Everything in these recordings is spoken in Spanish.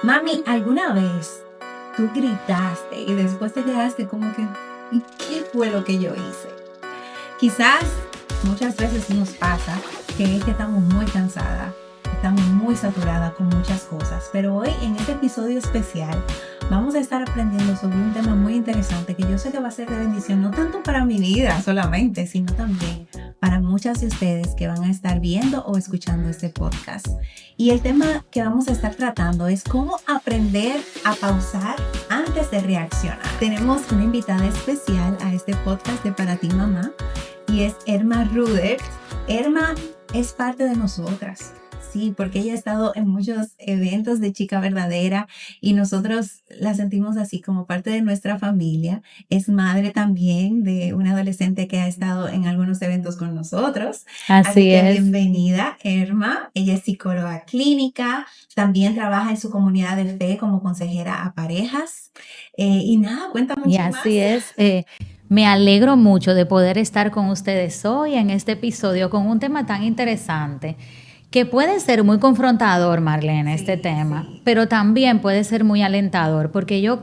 Mami, ¿alguna vez tú gritaste y después te quedaste como que, ¿y qué fue lo que yo hice? Quizás muchas veces nos pasa que es que estamos muy cansadas, estamos muy saturadas con muchas cosas, pero hoy en este episodio especial vamos a estar aprendiendo sobre un tema muy interesante que yo sé que va a ser de bendición, no tanto para mi vida solamente, sino también para muchas de ustedes que van a estar viendo o escuchando este podcast. Y el tema que vamos a estar tratando es cómo aprender a pausar antes de reaccionar. Tenemos una invitada especial a este podcast de Para Ti Mamá y es Erma Rudert. Erma es parte de nosotras. Sí, porque ella ha estado en muchos eventos de Chica Verdadera y nosotros la sentimos así como parte de nuestra familia. Es madre también de una adolescente que ha estado en algunos eventos con nosotros. Así que bienvenida, Erma. Ella es psicóloga clínica, también trabaja en su comunidad de fe como consejera a parejas. Y nada, cuenta mucho más. Y así es. Me alegro mucho de poder estar con ustedes hoy en este episodio con un tema tan interesante que puede ser muy confrontador, Marlene, este tema, pero también puede ser muy alentador, porque yo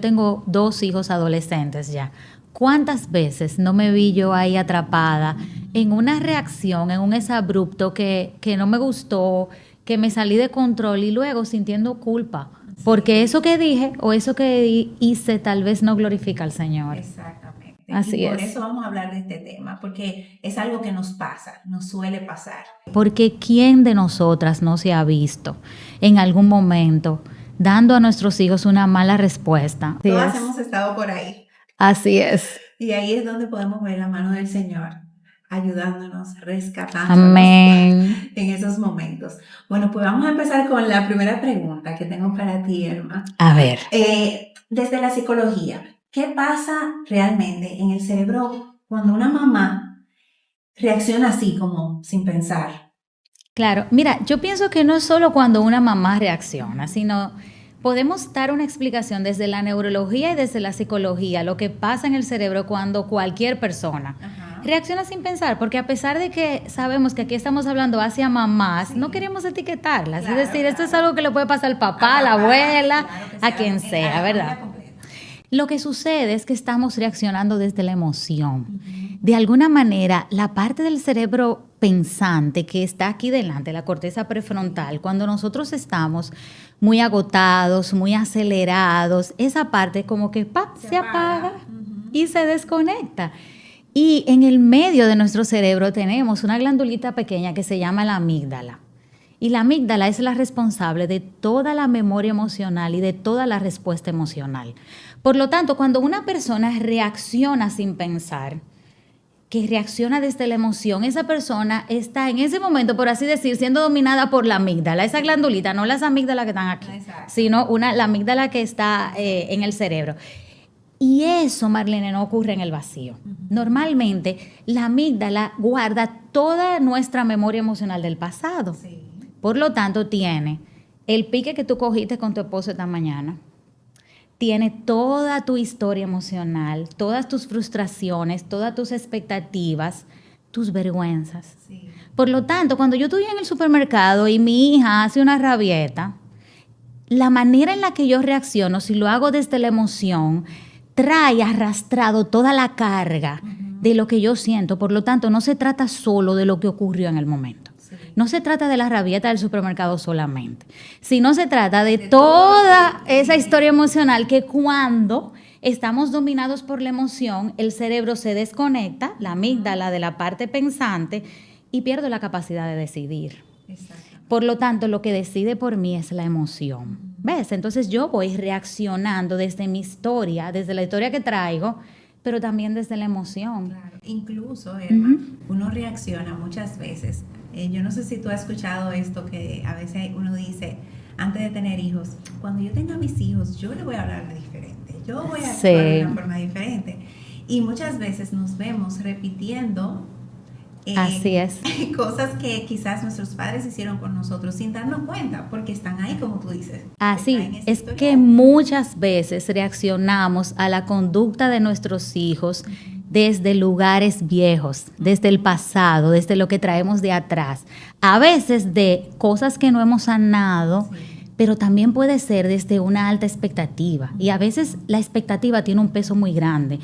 tengo 2 hijos adolescentes ya. ¿Cuántas veces no me vi yo ahí atrapada en una reacción, en un exabrupto que no me gustó, que me salí de control y luego sintiendo culpa? Porque eso que dije o eso que hice tal vez no glorifica al Señor. Exactamente. Así y por es. eso vamos a hablar de este tema, porque es algo que nos pasa, nos suele pasar. Porque ¿quién de nosotras no se ha visto en algún momento dando a nuestros hijos una mala respuesta? Todas hemos estado por ahí. Así es. Y ahí es donde podemos ver la mano del Señor ayudándonos, rescatándonos. Amén. En esos momentos. Bueno, pues vamos a empezar con la primera pregunta que tengo para ti, Erma. A ver. Desde la psicología, ¿qué pasa realmente en el cerebro cuando una mamá reacciona así como sin pensar? Claro, mira, yo pienso que no es solo cuando una mamá reacciona, sino podemos dar una explicación desde la neurología y desde la psicología, lo que pasa en el cerebro cuando cualquier persona reacciona sin pensar, porque a pesar de que sabemos que aquí estamos hablando hacia mamás, no queremos etiquetarlas, claro, es decir, esto es algo que le puede pasar al papá, a la abuela, a quien sea, ¿verdad? Lo que sucede es que estamos reaccionando desde la emoción. De alguna manera, la parte del cerebro pensante que está aquí delante, la corteza prefrontal, cuando nosotros estamos muy agotados, muy acelerados, esa parte como que se apaga y se desconecta. Y en el medio de nuestro cerebro tenemos una glandulita pequeña que se llama la amígdala. Y la amígdala es la responsable de toda la memoria emocional y de toda la respuesta emocional. Por lo tanto, cuando una persona reacciona sin pensar, que reacciona desde la emoción, esa persona está en ese momento, por así decir, siendo dominada por la amígdala, esa glandulita, no las amígdalas que están aquí, sino la amígdala que está en el cerebro. Y eso, Marlene, no ocurre en el vacío. Normalmente, la amígdala guarda toda nuestra memoria emocional del pasado. Sí. Por lo tanto, tiene el pique que tú cogiste con tu esposo esta mañana, tiene toda tu historia emocional, todas tus frustraciones, todas tus expectativas, tus vergüenzas. Sí. Por lo tanto, cuando yo estoy en el supermercado y mi hija hace una rabieta, la manera en la que yo reacciono, si lo hago desde la emoción, trae arrastrado toda la carga de lo que yo siento. Por lo tanto, no se trata solo de lo que ocurrió en el momento. No se trata de la rabieta del supermercado solamente, sino se trata de toda esa historia emocional que cuando estamos dominados por la emoción, el cerebro se desconecta, la amígdala de la parte pensante, y pierdo la capacidad de decidir. Por lo tanto, lo que decide por mí es la emoción. ¿Ves? Entonces yo voy reaccionando desde mi historia, desde la historia que traigo, pero también desde la emoción. Claro. Incluso, Erma, uno reacciona muchas veces. Yo no sé si tú has escuchado esto que a veces uno dice, antes de tener hijos, cuando yo tenga mis hijos, yo le voy a hablar diferente, yo voy a actuar de una forma diferente. Y muchas veces nos vemos repitiendo así es. Cosas que quizás nuestros padres hicieron con nosotros sin darnos cuenta, porque están ahí, como tú dices. Así es que muchas veces reaccionamos a la conducta de nuestros hijos desde lugares viejos, desde el pasado, desde lo que traemos de atrás. A veces de cosas que no hemos sanado, pero también puede ser desde una alta expectativa. Y a veces la expectativa tiene un peso muy grande.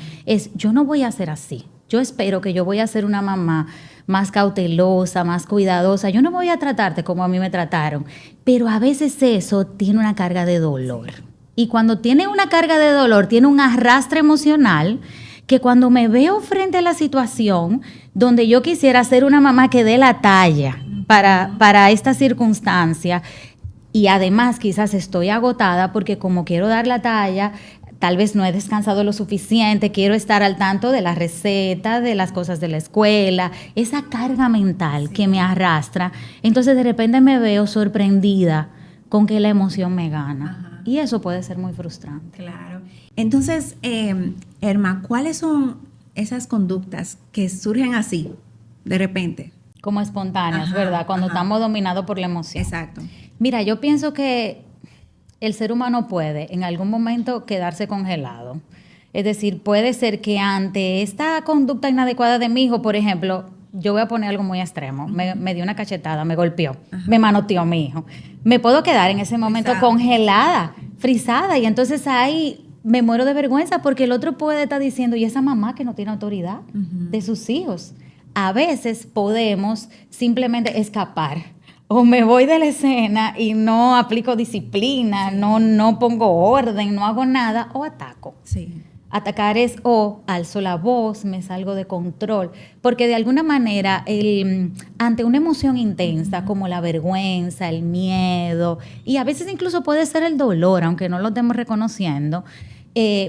Yo no voy a ser así. Yo espero que yo voy a ser una mamá más cautelosa, más cuidadosa. Yo no voy a tratarte como a mí me trataron. Pero a veces eso tiene una carga de dolor. Y cuando tiene una carga de dolor, tiene un arrastre emocional que cuando me veo frente a la situación donde yo quisiera ser una mamá que dé la talla para esta circunstancia, y además quizás estoy agotada porque como quiero dar la talla, tal vez no he descansado lo suficiente, quiero estar al tanto de la receta, de las cosas de la escuela, esa carga mental que me arrastra. Entonces de repente me veo sorprendida con que la emoción me gana. Ajá. Y eso puede ser muy frustrante. Claro. Entonces, Erma, ¿cuáles son esas conductas que surgen así, de repente? Como espontáneas, ¿verdad? Cuando estamos dominados por la emoción. Exacto. Mira, yo pienso que el ser humano puede en algún momento quedarse congelado. Es decir, puede ser que ante esta conducta inadecuada de mi hijo, por ejemplo, yo voy a poner algo muy extremo, me dio una cachetada, me golpeó, me manoteó mi hijo. Me puedo quedar en ese momento congelada, frisada, y entonces ahí me muero de vergüenza porque el otro puede estar diciendo, ¿y esa mamá que no tiene autoridad de sus hijos? A veces podemos simplemente escapar. O me voy de la escena y no aplico disciplina, no pongo orden, no hago nada, o ataco. Sí. Atacar es o alzo la voz, me salgo de control, porque de alguna manera ante una emoción intensa como la vergüenza, el miedo, y a veces incluso puede ser el dolor, aunque no lo estemos reconociendo,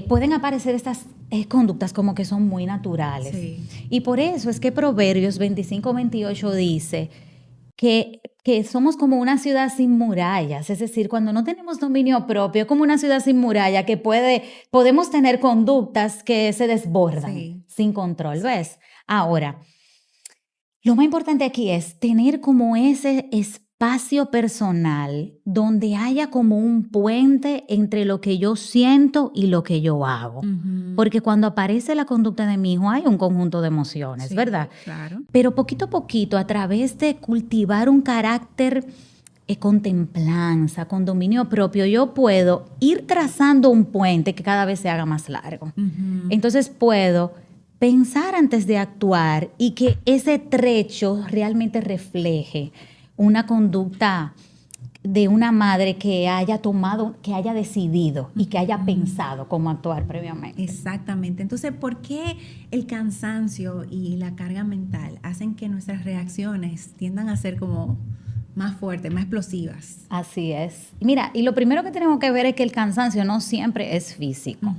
pueden aparecer estas conductas como que son muy naturales. Sí. Y por eso es que Proverbios 25:28 dice que somos como una ciudad sin murallas, es decir, cuando no tenemos dominio propio, como una ciudad sin muralla que podemos tener conductas que se desbordan sin control, ¿ves? Ahora, lo más importante aquí es tener como ese espacio personal donde haya como un puente entre lo que yo siento y lo que yo hago. Porque cuando aparece la conducta de mi hijo hay un conjunto de emociones, ¿verdad? Claro. Pero poquito a poquito, a través de cultivar un carácter con templanza, con dominio propio, yo puedo ir trazando un puente que cada vez se haga más largo. Entonces puedo pensar antes de actuar y que ese trecho realmente refleje una conducta de una madre que haya tomado, que haya decidido y que haya pensado cómo actuar previamente. Exactamente. Entonces, ¿por qué el cansancio y la carga mental hacen que nuestras reacciones tiendan a ser como más fuertes, más explosivas? Así es. Mira, y lo primero que tenemos que ver es que el cansancio no siempre es físico.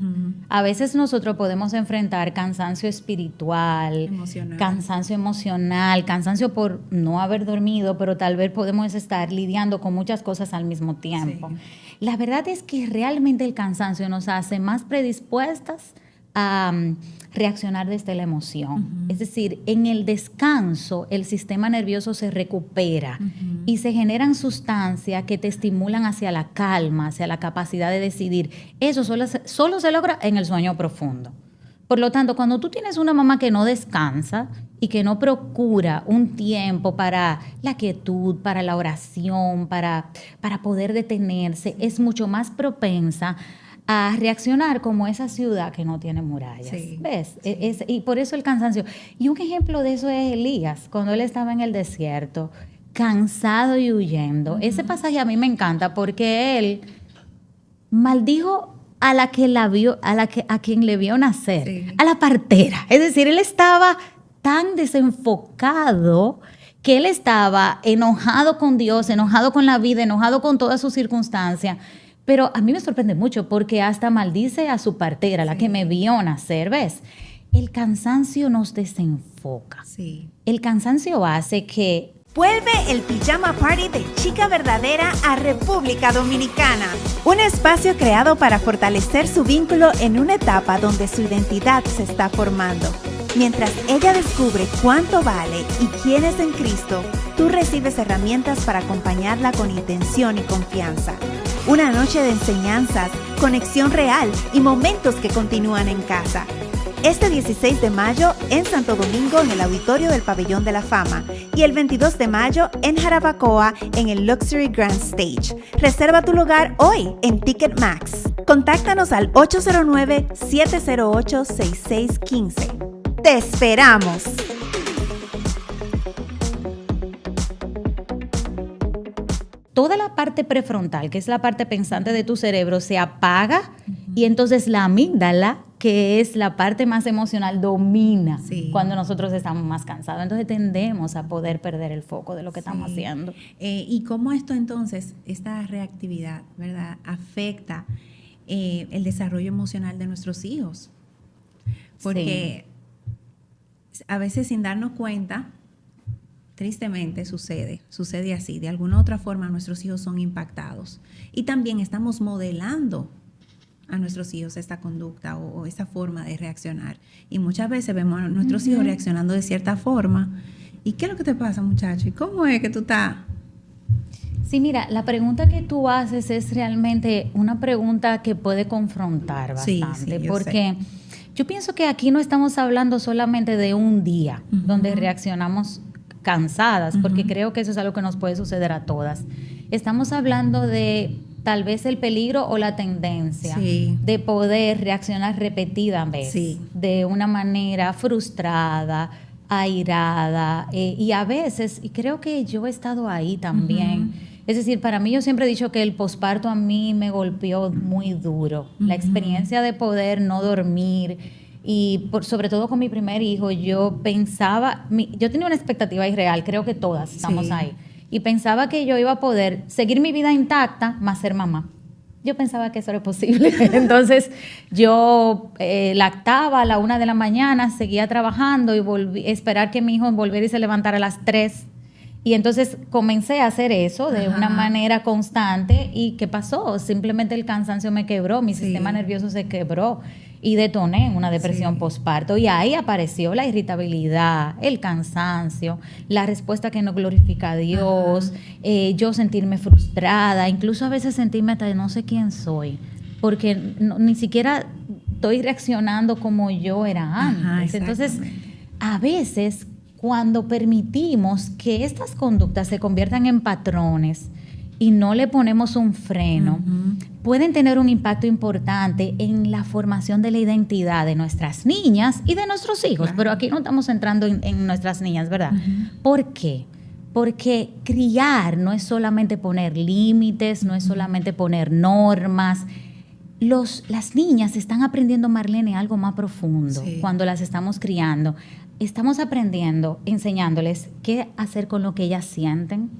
A veces nosotros podemos enfrentar cansancio espiritual, cansancio emocional, cansancio por no haber dormido, pero tal vez podemos estar lidiando con muchas cosas al mismo tiempo. Sí. La verdad es que realmente el cansancio nos hace más predispuestas a reaccionar desde la emoción. Es decir, en el descanso el sistema nervioso se recupera y se generan sustancias que te estimulan hacia la calma, hacia la capacidad de decidir. Eso solo se logra en el sueño profundo. Por lo tanto, cuando tú tienes una mamá que no descansa y que no procura un tiempo para la quietud, para la oración, para poder detenerse, es mucho más propensa a reaccionar como esa ciudad que no tiene murallas. Sí, ¿ves? Sí. Y por eso el cansancio. Y un ejemplo de eso es Elías, cuando él estaba en el desierto, cansado y huyendo. Ese pasaje a mí me encanta porque él maldijo a quien le vio nacer, a la partera. Es decir, él estaba tan desenfocado que él estaba enojado con Dios, enojado con la vida, enojado con todas sus circunstancias. Pero a mí me sorprende mucho porque hasta maldice a su partera, la que me vio nacer, ¿ves? El cansancio nos desenfoca. Sí. El cansancio hace que... Vuelve el Pijama Party de Chica Verdadera a República Dominicana. Un espacio creado para fortalecer su vínculo en una etapa donde su identidad se está formando. Mientras ella descubre cuánto vale y quién es en Cristo, tú recibes herramientas para acompañarla con intención y confianza. Una noche de enseñanzas, conexión real y momentos que continúan en casa. Este 16 de mayo en Santo Domingo en el Auditorio del Pabellón de la Fama y el 22 de mayo en Jarabacoa en el Luxury Grand Stage. Reserva tu lugar hoy en Ticketmax. Contáctanos al 809-708-6615. ¡Te esperamos! Toda la parte prefrontal, que es la parte pensante de tu cerebro, se apaga y entonces la amígdala, que es la parte más emocional, domina cuando nosotros estamos más cansados. Entonces tendemos a poder perder el foco de lo que estamos haciendo. Y cómo esto entonces, esta reactividad, ¿verdad?, afecta el desarrollo emocional de nuestros hijos. Porque a veces sin darnos cuenta, tristemente sucede así. De alguna otra forma nuestros hijos son impactados. Y también estamos modelando a nuestros hijos esta conducta o esta forma de reaccionar. Y muchas veces vemos a nuestros hijos reaccionando de cierta forma. ¿Y qué es lo que te pasa, muchacho? ¿Y cómo es que tú estás? Sí, mira, la pregunta que tú haces es realmente una pregunta que puede confrontar bastante. Porque yo pienso que aquí no estamos hablando solamente de un día donde reaccionamos cansadas, porque creo que eso es algo que nos puede suceder a todas. Estamos hablando de tal vez el peligro o la tendencia de poder reaccionar repetidas veces, de una manera frustrada, airada, y a veces, y creo que yo he estado ahí también, es decir, para mí yo siempre he dicho que el posparto a mí me golpeó muy duro, la experiencia de poder no dormir, y sobre todo con mi primer hijo, yo pensaba, yo tenía una expectativa irreal, creo que todas estamos ahí, y pensaba que yo iba a poder seguir mi vida intacta más ser mamá. Yo pensaba que eso era posible. Entonces yo lactaba a la 1 de la mañana, seguía trabajando y esperar que mi hijo volviera y se levantara a las 3. Y entonces comencé a hacer eso de una manera constante. ¿Y qué pasó? Simplemente el cansancio me quebró, mi sistema nervioso se quebró y detoné en una depresión posparto. Y ahí apareció la irritabilidad, el cansancio, la respuesta que no glorifica a Dios, yo sentirme frustrada, incluso a veces sentirme hasta de no sé quién soy, porque ni siquiera estoy reaccionando como yo era antes. Entonces, a veces, cuando permitimos que estas conductas se conviertan en patrones y no le ponemos un freno, pueden tener un impacto importante en la formación de la identidad de nuestras niñas y de nuestros hijos. Pero aquí no estamos entrando en nuestras niñas, ¿verdad? ¿Por qué? Porque criar no es solamente poner límites, no es solamente poner normas. Las niñas están aprendiendo, Marlene, algo más profundo cuando las estamos criando. Estamos aprendiendo, enseñándoles qué hacer con lo que ellas sienten,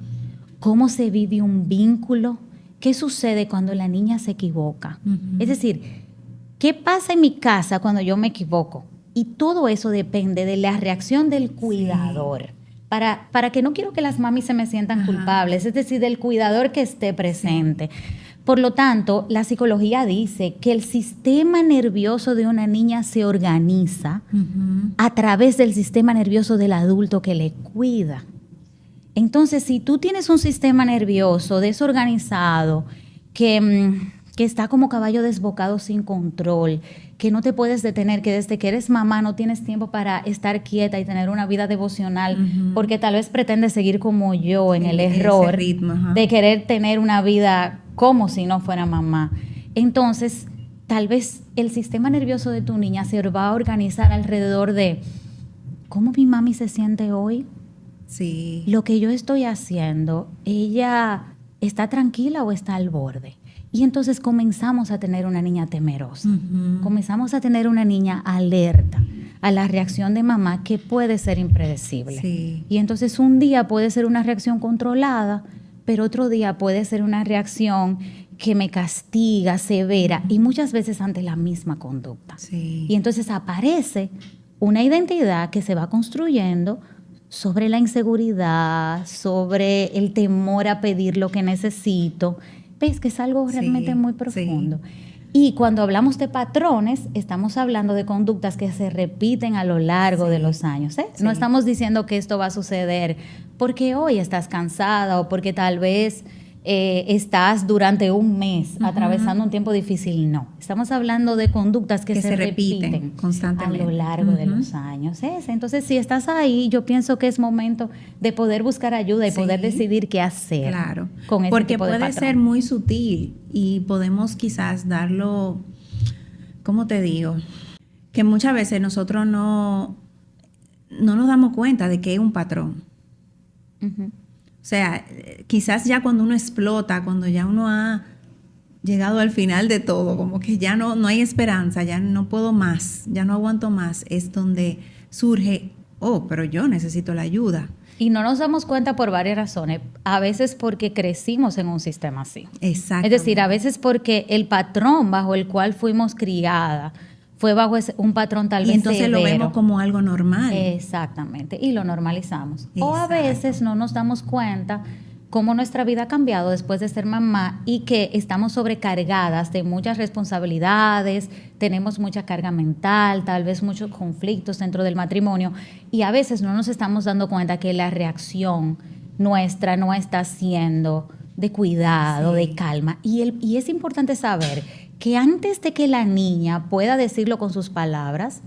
cómo se vive un vínculo, qué sucede cuando la niña se equivoca. Es decir, qué pasa en mi casa cuando yo me equivoco. Y todo eso depende de la reacción del cuidador. Para que no quiero que las mamis se me sientan culpables, es decir, del cuidador que esté presente. Por lo tanto, la psicología dice que el sistema nervioso de una niña se organiza a través del sistema nervioso del adulto que le cuida. Entonces, si tú tienes un sistema nervioso desorganizado, que está como caballo desbocado sin control, que no te puedes detener, que desde que eres mamá no tienes tiempo para estar quieta y tener una vida devocional, porque tal vez pretendes seguir como yo en el error de querer tener una vida como si no fuera mamá. Entonces, tal vez el sistema nervioso de tu niña se va a organizar alrededor de ¿cómo mi mami se siente hoy? Lo que yo estoy haciendo, ¿ella está tranquila o está al borde? Y entonces comenzamos a tener una niña temerosa, comenzamos a tener una niña alerta a la reacción de mamá, que puede ser impredecible. Y entonces un día puede ser una reacción controlada, pero otro día puede ser una reacción que me castiga, severa, y muchas veces ante la misma conducta. Y entonces aparece una identidad que se va construyendo sobre la inseguridad, sobre el temor a pedir lo que necesito. ¿Ves que es algo realmente muy profundo? Y cuando hablamos de patrones, estamos hablando de conductas que se repiten a lo largo de los años. No estamos diciendo que esto va a suceder porque hoy estás cansada o porque tal vez estás durante un mes atravesando un tiempo difícil, no. Estamos hablando de conductas que se repiten constantemente a lo largo de los años. Entonces, si estás ahí, yo pienso que es momento de poder buscar ayuda y poder decidir qué hacer con ese porque tipo de puede patrón. ser muy sutil y podemos quizás darlo, ¿cómo te digo? Que muchas veces nosotros no nos damos cuenta de que es un patrón. O sea, quizás ya cuando uno explota, cuando ya uno ha llegado al final de todo, como que ya no hay esperanza, ya no puedo más, ya no aguanto más, es donde surge, pero yo necesito la ayuda. Y no nos damos cuenta por varias razones. A veces porque crecimos en un sistema así. Exacto. Es decir, a veces porque el patrón bajo el cual fuimos criadas fue bajo un patrón tal vez severo. Y entonces lo vemos como algo normal. Exactamente, y lo normalizamos. Exacto. O a veces no nos damos cuenta cómo nuestra vida ha cambiado después de ser mamá y que estamos sobrecargadas de muchas responsabilidades, tenemos mucha carga mental, tal vez muchos conflictos dentro del matrimonio, y a veces no nos estamos dando cuenta que la reacción nuestra no está siendo de cuidado, de calma. Y es importante saber que antes de que la niña pueda decirlo con sus palabras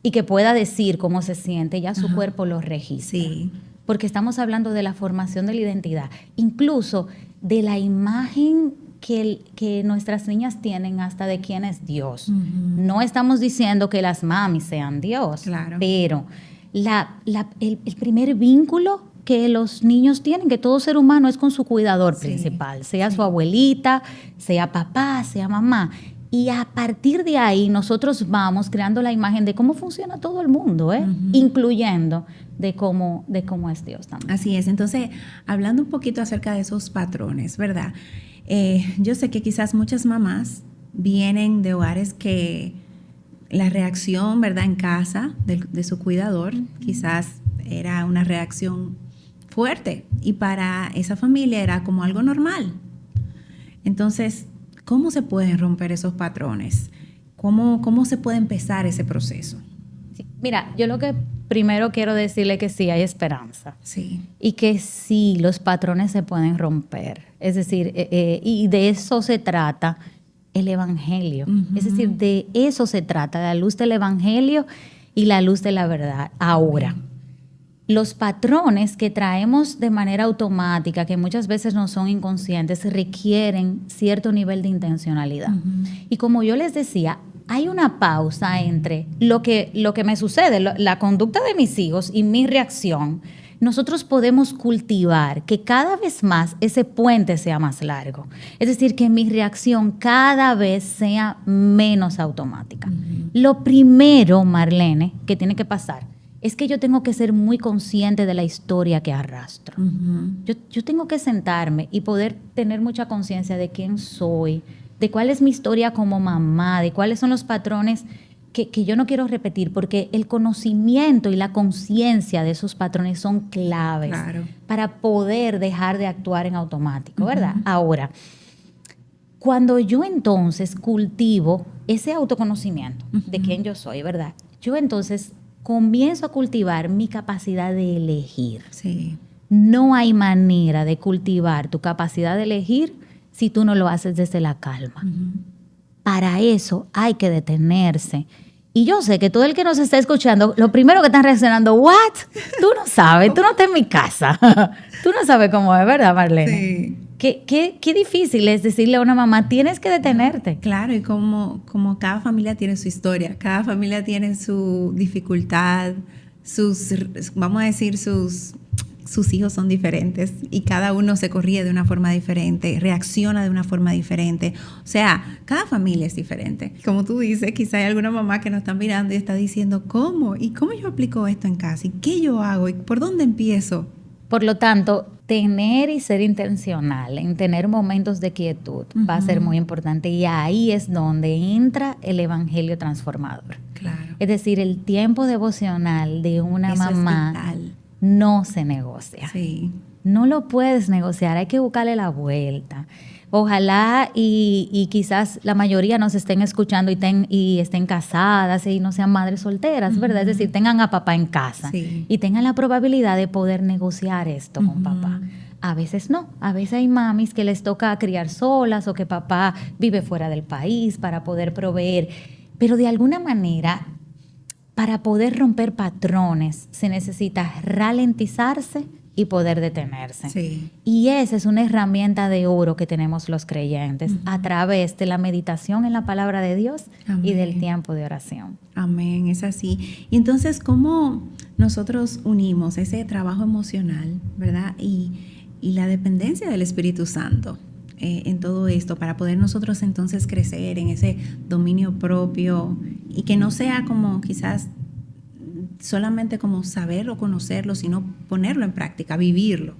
y que pueda decir cómo se siente, ya su cuerpo lo registra. Sí. Porque estamos hablando de la formación de la identidad, incluso de la imagen que nuestras niñas tienen hasta de quién es Dios. No estamos diciendo que las mamis sean Dios, pero el primer vínculo que los niños tienen, que todo ser humano es con su cuidador principal, sea su abuelita, sea papá, sea mamá. Y a partir de ahí nosotros vamos creando la imagen de cómo funciona todo el mundo, incluyendo de cómo es Dios también. Así es. Entonces, hablando un poquito acerca de esos patrones, ¿verdad? Yo sé que quizás muchas mamás vienen de hogares que la reacción, ¿verdad?, en casa de su cuidador, quizás era una reacción fuerte y para esa familia era como algo normal. Entonces, ¿cómo se pueden romper esos patrones? ¿Cómo se puede empezar ese proceso? Sí. Mira, yo lo que primero quiero decirle que sí hay esperanza. Sí. Y que sí, los patrones se pueden romper. Es decir, y de eso se trata el Evangelio. Es decir, de eso se trata, la luz del Evangelio y la luz de la verdad. Ahora, los patrones que traemos de manera automática, que muchas veces no son inconscientes, requieren cierto nivel de intencionalidad. Y como yo les decía, hay una pausa entre lo que me sucede, la conducta de mis hijos y mi reacción. Nosotros podemos cultivar que cada vez más ese puente sea más largo. Es decir, que mi reacción cada vez sea menos automática. Lo primero, Marlene, que tiene que pasar es que yo tengo que ser muy consciente de la historia que arrastro. Yo tengo que sentarme y poder tener mucha conciencia de quién soy, de cuál es mi historia como mamá, de cuáles son los patrones que yo no quiero repetir, porque el conocimiento y la conciencia de esos patrones son claves para poder dejar de actuar en automático, ¿verdad? Ahora, cuando yo entonces cultivo ese autoconocimiento de quién yo soy, ¿verdad? Yo entonces comienzo a cultivar mi capacidad de elegir. Sí. No hay manera de cultivar tu capacidad de elegir si tú no lo haces desde la calma. Para eso hay que detenerse. Y yo sé que todo el que nos está escuchando, lo primero que están reaccionando, ¿what? Tú no sabes, tú no estás en mi casa. Tú no sabes cómo es, ¿verdad, Marlene? Sí. Qué difícil es decirle a una mamá, tienes que detenerte. Claro, y como cada familia tiene su historia, cada familia tiene su dificultad, vamos a decir, sus hijos son diferentes y cada uno se corrige de una forma diferente, reacciona de una forma diferente. O sea, cada familia es diferente. Como tú dices, quizá hay alguna mamá que nos está mirando y está diciendo, ¿cómo? ¿Y cómo yo aplico esto en casa? ¿Y qué yo hago? ¿Y por dónde empiezo? Por lo tanto, tener y ser intencional en tener momentos de quietud va a ser muy importante, y ahí es donde entra el Evangelio transformador. Claro. Es decir, el tiempo devocional de una mamá no se negocia. Sí. No lo puedes negociar, hay que buscarle la vuelta. Ojalá y quizás la mayoría nos estén escuchando y estén casadas y no sean madres solteras, ¿verdad? Es decir, tengan a papá en casa y tengan la probabilidad de poder negociar esto con papá. A veces no, a veces hay mamis que les toca criar solas o que papá vive fuera del país para poder proveer, pero de alguna manera, para poder romper patrones, se necesita ralentizarse y poder detenerse. Sí. Y esa es una herramienta de oro que tenemos los creyentes a través de la meditación en la palabra de Dios Amén. y del tiempo de oración. Amén, es así. Y entonces, ¿cómo nosotros unimos ese trabajo emocional, verdad? Y la dependencia del Espíritu Santo en todo esto para poder nosotros entonces crecer en ese dominio propio y que no sea como quizás solamente como saber o conocerlo, sino ponerlo en práctica, vivirlo.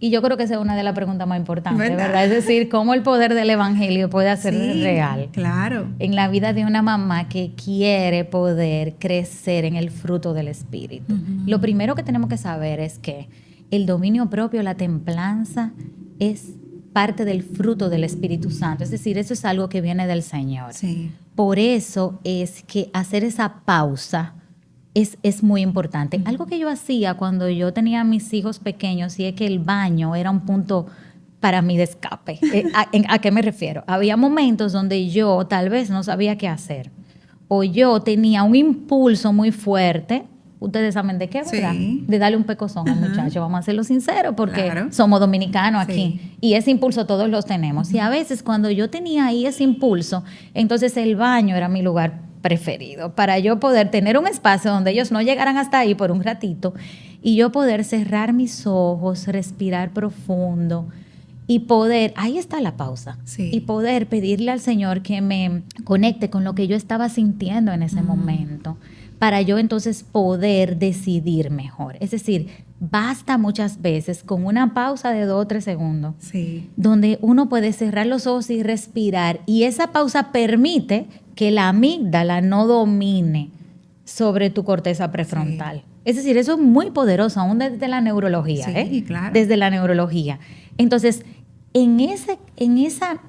Y yo creo que esa es una de las preguntas más importantes, ¿verdad? Es decir, cómo el poder del evangelio puede hacer real. Claro. En la vida de una mamá que quiere poder crecer en el fruto del Espíritu. Lo primero que tenemos que saber es que el dominio propio, la templanza, es parte del fruto del Espíritu Santo. Es decir, eso es algo que viene del Señor. Sí. Por eso es que hacer esa pausa es muy importante. Algo que yo hacía cuando yo tenía a mis hijos pequeños y es que el baño era un punto para mí de escape. ¿A qué me refiero? Había momentos donde yo tal vez no sabía qué hacer o yo tenía un impulso muy fuerte. Ustedes saben de qué, ¿verdad? Sí. De darle un pecozón al muchacho. Vamos a serlo sincero porque Claro. somos dominicanos aquí. Sí. Y ese impulso todos los tenemos. Y a veces cuando yo tenía ahí ese impulso, entonces el baño era mi lugar preferido para yo poder tener un espacio donde ellos no llegaran hasta ahí por un ratito y yo poder cerrar mis ojos, respirar profundo y poder, ahí está la pausa, Sí. y poder pedirle al Señor que me conecte con lo que yo estaba sintiendo en ese momento para yo entonces poder decidir mejor. Es decir, basta muchas veces con una pausa de 2 o 3 segundos Sí. donde uno puede cerrar los ojos y respirar y esa pausa permite que la amígdala no domine sobre tu corteza prefrontal. Sí. Es decir, eso es muy poderoso, aún desde la neurología. Sí, claro. Desde la neurología. Entonces, en esa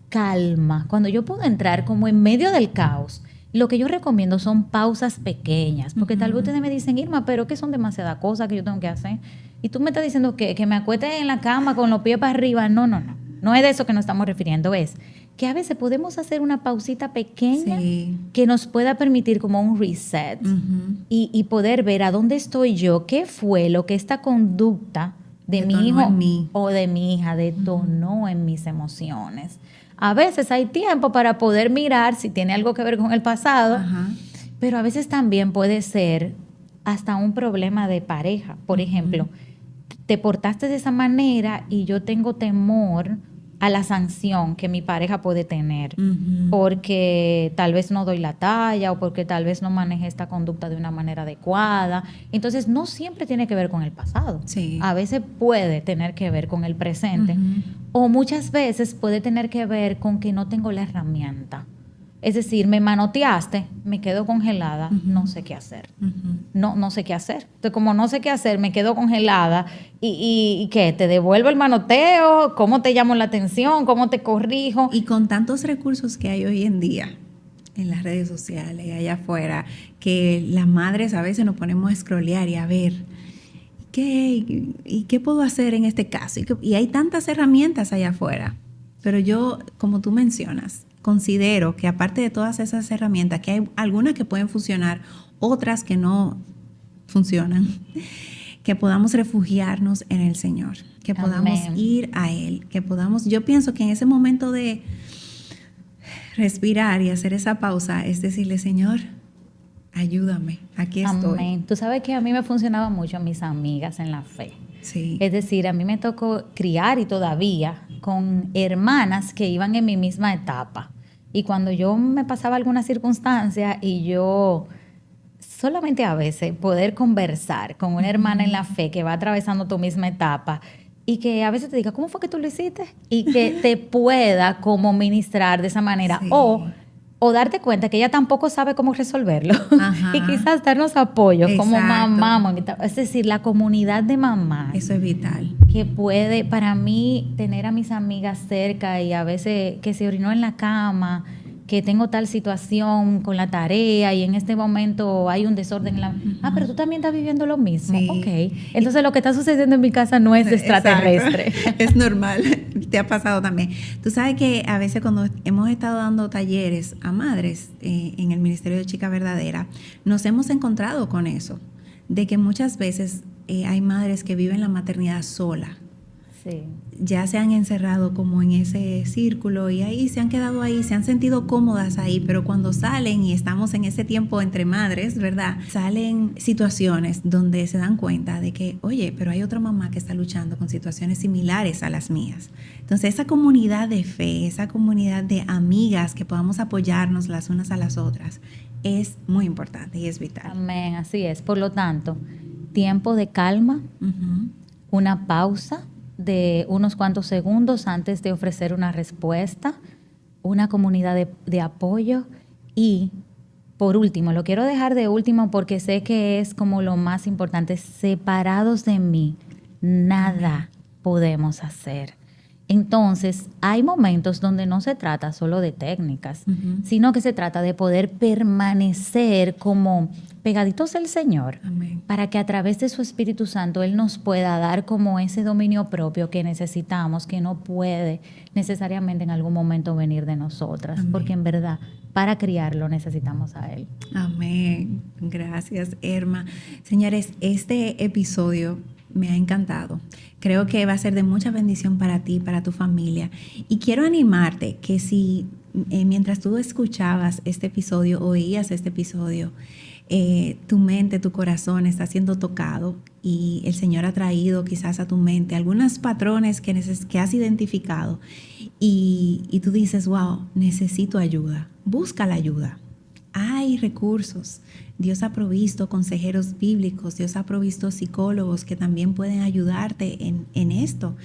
calma, cuando yo puedo entrar como en medio del caos, lo que yo recomiendo son pausas pequeñas, porque tal vez ustedes me dicen, Irma, pero que son demasiadas cosas que yo tengo que hacer. Y tú me estás diciendo que me acueste en la cama con los pies para arriba. No. No es de eso que nos estamos refiriendo, es que a veces podemos hacer una pausita pequeña Sí. que nos pueda permitir como un reset y poder ver a dónde estoy yo, qué fue lo que esta conducta de mi Detonó hijo en mí. o de mi hija detonó en mis emociones. A veces hay tiempo para poder mirar si tiene algo que ver con el pasado, Ajá. pero a veces también puede ser hasta un problema de pareja. Por ejemplo, te portaste de esa manera y yo tengo temor a la sanción que mi pareja puede tener porque tal vez no doy la talla o porque tal vez no maneje esta conducta de una manera adecuada. Entonces, no siempre tiene que ver con el pasado. Sí. A veces puede tener que ver con el presente o muchas veces puede tener que ver con que no tengo la herramienta. Es decir, me manoteaste, me quedo congelada, no sé qué hacer. No sé qué hacer. Entonces, como no sé qué hacer, me quedo congelada. ¿Y qué? ¿Te devuelvo el manoteo? ¿Cómo te llamo la atención? ¿Cómo te corrijo? Y con tantos recursos que hay hoy en día en las redes sociales y allá afuera, que las madres a veces nos ponemos a scrollear y a ver ¿qué puedo hacer en este caso? Y hay tantas herramientas allá afuera. Pero yo, como tú mencionas, considero que aparte de todas esas herramientas, que hay algunas que pueden funcionar, otras que no funcionan, que podamos refugiarnos en el Señor, que podamos Amén. ir a Él, que podamos, yo pienso que en ese momento de respirar y hacer esa pausa es decirle, Señor, ayúdame, aquí estoy. Amén. Tú sabes que a mí me funcionaba mucho mis amigas en la fe. Sí. Es decir, a mí me tocó criar y todavía con hermanas que iban en mi misma etapa. Y cuando yo me pasaba alguna circunstancia y yo solamente a veces poder conversar con una hermana en la fe que va atravesando tu misma etapa y que a veces te diga, ¿cómo fue que tú lo hiciste? Y que te pueda como ministrar de esa manera. Sí. O darte cuenta que ella tampoco sabe cómo resolverlo. Ajá. Y quizás darnos apoyo como Exacto. mamá. Es decir, la comunidad de mamás Eso es vital. que puede, para mí, tener a mis amigas cerca y a veces que se orinó en la cama, que tengo tal situación con la tarea y en este momento hay un desorden en la... pero tú también estás viviendo lo mismo. Sí. Ok. Entonces lo que está sucediendo en mi casa no es extraterrestre. Exacto. Es normal. Te ha pasado también. Tú sabes que a veces cuando hemos estado dando talleres a madres en el Ministerio de Chica Verdadera, nos hemos encontrado con eso, de que muchas veces hay madres que viven la maternidad sola. Sí. Ya se han encerrado como en ese círculo y ahí se han quedado ahí, se han sentido cómodas ahí, pero cuando salen y estamos en ese tiempo entre madres, ¿verdad? Salen situaciones donde se dan cuenta de que, oye, pero hay otra mamá que está luchando con situaciones similares a las mías. Entonces, esa comunidad de fe, esa comunidad de amigas que podamos apoyarnos las unas a las otras, es muy importante y es vital. Amén, así es. Por lo tanto, tiempo de calma, una pausa de unos cuantos segundos antes de ofrecer una respuesta, una comunidad de apoyo y, por último, lo quiero dejar de último porque sé que es como lo más importante, separados de mí, nada podemos hacer. Entonces, hay momentos donde no se trata solo de técnicas, sino que se trata de poder permanecer como pegaditos al Señor. Amén. Para que a través de su Espíritu Santo Él nos pueda dar como ese dominio propio que necesitamos, que no puede necesariamente en algún momento venir de nosotras. Amén. Porque en verdad, para criarlo necesitamos a Él. Amén. Gracias, Erma. Señores, este episodio me ha encantado. Creo que va a ser de mucha bendición para ti, para tu familia. Y quiero animarte que si mientras tú escuchabas este episodio, oías este episodio, tu mente, tu corazón está siendo tocado y el Señor ha traído quizás a tu mente algunos patrones que has identificado y tú dices, wow, necesito ayuda. Busca la ayuda. Hay recursos. Dios ha provisto consejeros bíblicos, Dios ha provisto psicólogos que también pueden ayudarte en esto.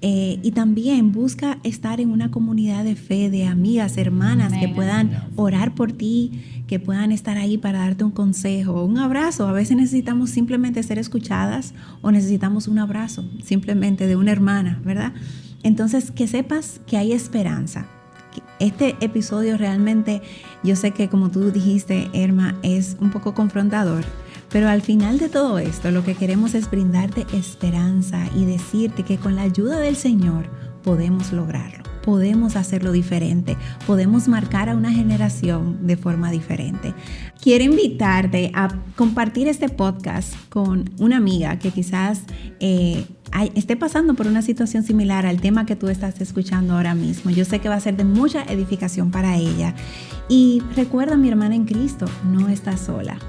Y también busca estar en una comunidad de fe, de amigas, hermanas que puedan orar por ti, que puedan estar ahí para darte un consejo, un abrazo. A veces necesitamos simplemente ser escuchadas o necesitamos un abrazo simplemente de una hermana, ¿verdad? Entonces, que sepas que hay esperanza. Este episodio realmente, yo sé que como tú dijiste, Erma, es un poco confrontador, pero al final de todo esto lo que queremos es brindarte esperanza y decirte que con la ayuda del Señor podemos lograrlo, podemos hacerlo diferente, podemos marcar a una generación de forma diferente. Quiero invitarte a compartir este podcast con una amiga que quizás esté pasando por una situación similar al tema que tú estás escuchando ahora mismo. Yo sé que va a ser de mucha edificación para ella. Y recuerda, mi hermana en Cristo, no estás sola.